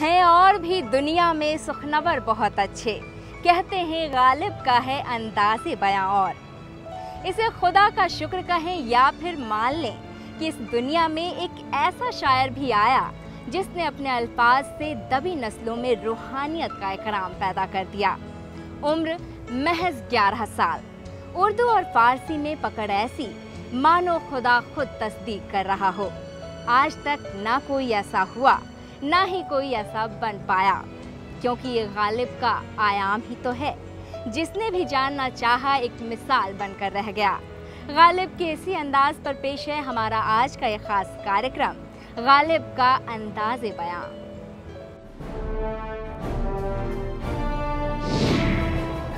हैं और भी दुनिया में सुखनवर बहुत अच्छे, कहते हैं गालिब का है अंदाज़े बयां। और इसे खुदा का शुक्र कहें या फिर मान लें कि इस दुनिया में एक ऐसा शायर भी आया जिसने अपने अल्फाज से दबी नस्लों में रूहानियत का इकराम पैदा कर दिया। उम्र महज 11 साल, उर्दू और फारसी में पकड़ ऐसी मानो खुदा खुद तस्दीक कर रहा हो। आज तक ना कोई ऐसा हुआ, ना ही कोई ऐसा बन पाया, क्योंकि ये गालिब का आयाम ही तो है जिसने भी जानना चाहा एक मिसाल बनकर रह गया। गालिब के इसी अंदाज पर पेश है हमारा आज का ये खास कार्यक्रम, गालिब का अंदाज़े बयां।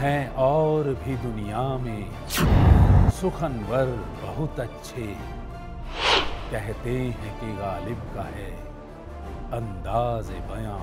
हैं और भी दुनिया में सुखनवर बहुत अच्छे, कहते हैं कि गालिब का है अंदाज़े बयां।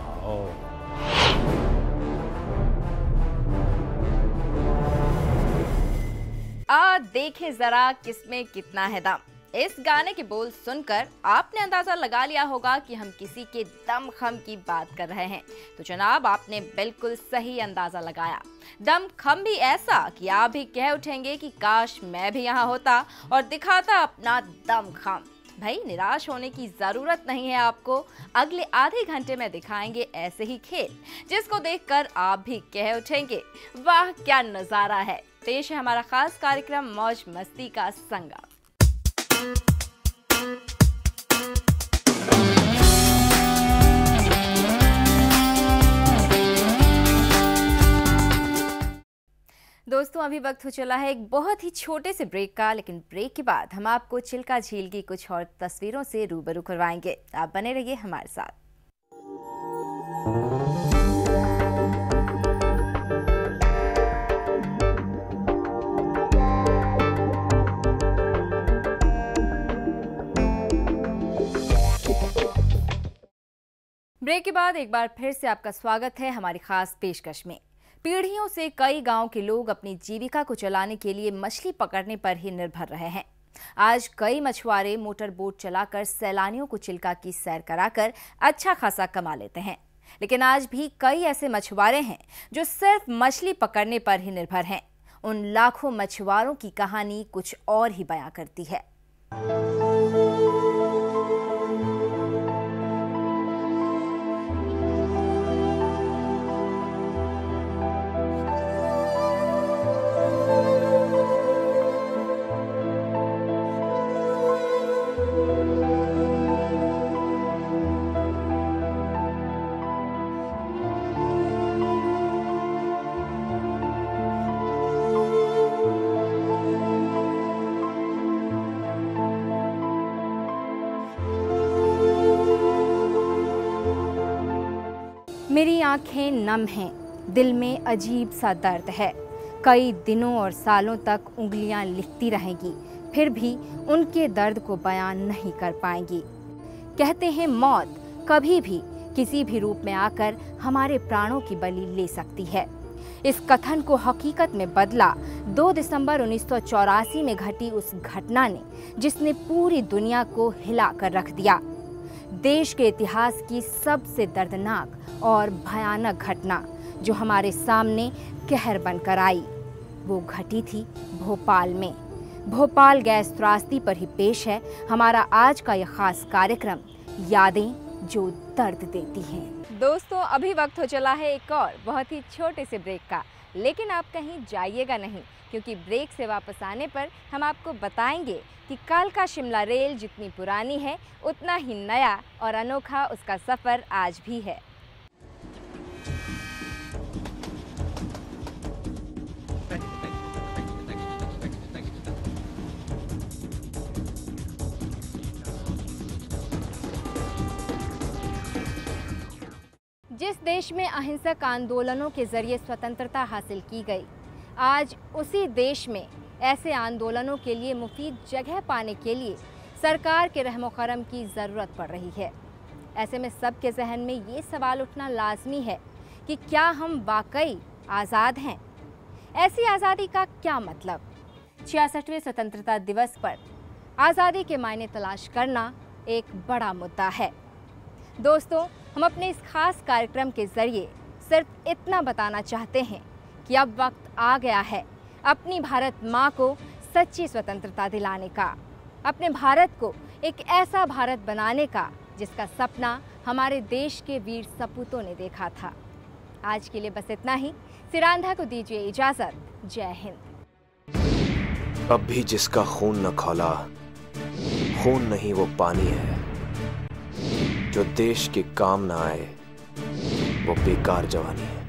और देखें जरा किसमें कितना है दम। इस गाने के बोल सुनकर आपने अंदाजा लगा लिया होगा कि हम किसी के दम खम की बात कर रहे हैं। तो जनाब, आपने बिल्कुल सही अंदाजा लगाया। दम खम भी ऐसा कि आप भी कह उठेंगे कि काश मैं भी यहाँ होता और दिखाता अपना दम खम। भाई, निराश होने की जरूरत नहीं है आपको। अगले आधे घंटे में दिखाएंगे ऐसे ही खेल जिसको देखकर आप भी कह उठेंगे वाह क्या नजारा है। पेश है हमारा खास कार्यक्रम मौज मस्ती का संगम। दोस्तों, अभी वक्त हो चला है एक बहुत ही छोटे से ब्रेक का, लेकिन ब्रेक के बाद हम आपको चिल्का झील की कुछ और तस्वीरों से रूबरू करवाएंगे। आप बने रहिए हमारे साथ। ब्रेक के बाद एक बार फिर से आपका स्वागत है हमारी खास पेशकश में। पीढ़ियों से कई गांव के लोग अपनी जीविका को चलाने के लिए मछली पकड़ने पर ही निर्भर रहे हैं। आज कई मछुआरे मोटर बोट चलाकर सैलानियों को चिल्का की सैर कराकर अच्छा खासा कमा लेते हैं, लेकिन आज भी कई ऐसे मछुआरे हैं जो सिर्फ मछली पकड़ने पर ही निर्भर हैं। उन लाखों मछुआरों की कहानी कुछ और ही बयां करती है। मेरी आंखें नम हैं, दिल में अजीब सा दर्द है। कई दिनों और सालों तक उंगलियां लिखती रहेंगी, फिर भी उनके दर्द को बयान नहीं कर पाएंगी। कहते हैं मौत कभी भी किसी भी रूप में आकर हमारे प्राणों की बलि ले सकती है। इस कथन को हकीकत में बदला 2 दिसंबर 1984 में घटी उस घटना ने, जिसने पूरी दुनिया को हिला कर रख दिया। देश के इतिहास की सबसे दर्दनाक और भयानक घटना जो हमारे सामने कहर बनकर आई, वो घटी थी भोपाल में। भोपाल गैस त्रासदी पर ही पेश है हमारा आज का यह खास कार्यक्रम, यादें जो दर्द देती हैं। दोस्तों, अभी वक्त हो चला है एक और बहुत ही छोटे से ब्रेक का, लेकिन आप कहीं जाइएगा नहीं, क्योंकि ब्रेक से वापस आने पर हम आपको बताएंगे कि कालका शिमला रेल जितनी पुरानी है उतना ही नया और अनोखा उसका सफ़र आज भी है। जिस देश में अहिंसक आंदोलनों के जरिए स्वतंत्रता हासिल की गई, आज उसी देश में ऐसे आंदोलनों के लिए मुफीद जगह पाने के लिए सरकार के रहमो करम की ज़रूरत पड़ रही है। ऐसे में सबके जहन में ये सवाल उठना लाजमी है कि क्या हम वाकई आज़ाद हैं? ऐसी आज़ादी का क्या मतलब? 66वें स्वतंत्रता दिवस पर आज़ादी के मायने तलाश करना एक बड़ा मुद्दा है। दोस्तों, हम अपने इस खास कार्यक्रम के जरिए सिर्फ इतना बताना चाहते हैं कि अब वक्त आ गया है अपनी भारत माँ को सच्ची स्वतंत्रता दिलाने का, अपने भारत को एक ऐसा भारत बनाने का जिसका सपना हमारे देश के वीर सपूतों ने देखा था। आज के लिए बस इतना ही। सिरांधा को दीजिए इजाजत। जय हिंद। अब भी जिसका खून न खौला, खून नहीं वो पानी है, जो देश के काम न आए वो बेकार जवानी है।